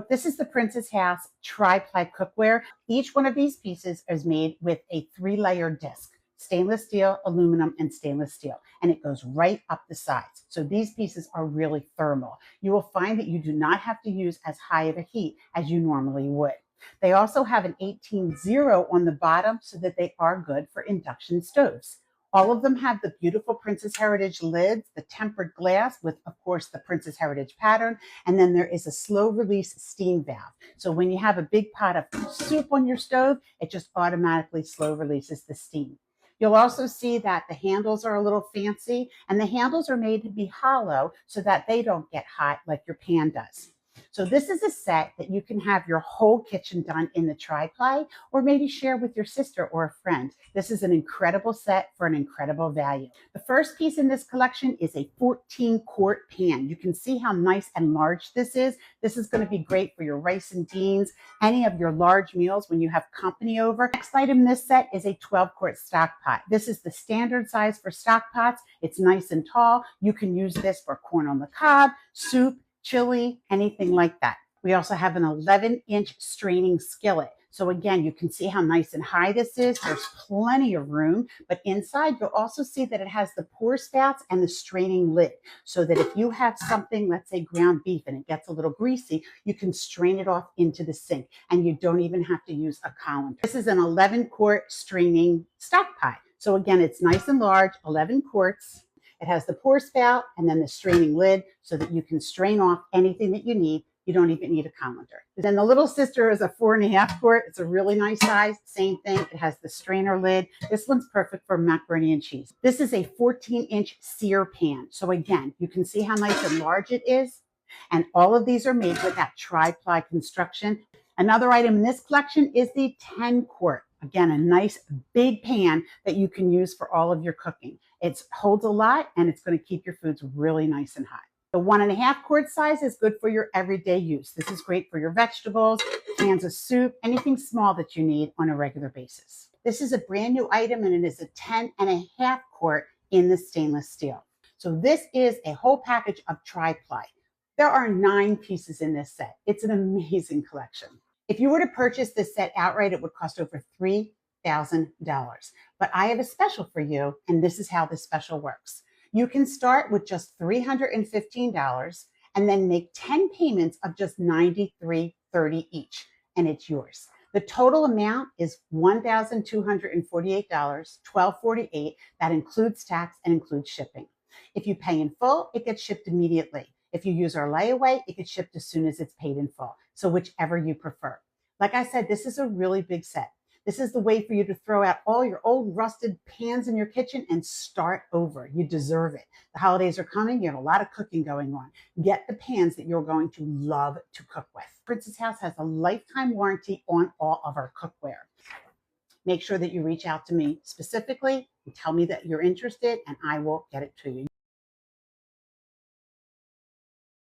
This is the Princess House tri-ply cookware. Each one of these pieces is made with a 3-layer disc, stainless steel, aluminum, and stainless steel, and it goes right up the sides. So these pieces are really thermal. You will find that you do not have to use as high of a heat as you normally would. They also have an 18-0 on the bottom so that they are good for induction stoves. All of them have the beautiful Princess Heritage lids, the tempered glass with, of course, the Princess Heritage pattern, and then there is a slow release steam valve. So when you have a big pot of soup on your stove, it just automatically slow releases the steam. You'll also see that the handles are a little fancy, and the handles are made to be hollow so that they don't get hot like your pan does. So this is a set that you can have your whole kitchen done in the tri-ply, or maybe share with your sister or a friend. This is an incredible set for an incredible value. The first piece in this collection is a 14-quart pan. You can see how nice and large this is. This is going to be great for your rice and beans, any of your large meals when you have company over. Next item in this set is a 12-quart stock pot. This is the standard size for stock pots. It's nice and tall. You can use this for corn on the cob, soup, chili, anything like that. We also have an 11-inch straining skillet. So again, you can see how nice and high this is. There's plenty of room, but inside you'll also see that it has the pour spouts and the straining lid, so that if you have something, let's say ground beef, and it gets a little greasy, you can strain it off into the sink, and you don't even have to use a colander. This is an 11-quart straining stock pot. So again, it's nice and large, 11 quarts. It has the pour spout and then the straining lid so that you can strain off anything that you need. You don't even need a colander. Then the little sister is a 4.5 quart. It's a really nice size. Same thing. It has the strainer lid. This one's perfect for macaroni and cheese. This is a 14-inch sear pan. So again, you can see how nice and large it is. And all of these are made with that tri-ply construction. Another item in this collection is the 10-quart. Again, a nice big pan that you can use for all of your cooking. It holds a lot, and it's going to keep your foods really nice and hot. The 1.5 quart size is good for your everyday use. This is great for your vegetables, cans of soup, anything small that you need on a regular basis. This is a brand new item, and it is a 10.5 quart in the stainless steel. So this is a whole package of tri-ply. There are 9 pieces in this set. It's an amazing collection. If you were to purchase this set outright, it would cost over $3,000. But I have a special for you, and this is how this special works. You can start with just $315 and then make 10 payments of just $93.30 each, and it's yours. The total amount is $1,248, $1,248. That includes tax and includes shipping. If you pay in full, it gets shipped immediately. If you use our layaway, it gets shipped as soon as it's paid in full. So whichever you prefer. Like I said, this is a really big set. This is the way for you to throw out all your old rusted pans in your kitchen and start over. You deserve it. The holidays are coming. You have a lot of cooking going on. Get the pans that you're going to love to cook with. Princess House has a lifetime warranty on all of our cookware. Make sure that you reach out to me specifically and tell me that you're interested, and I will get it to you.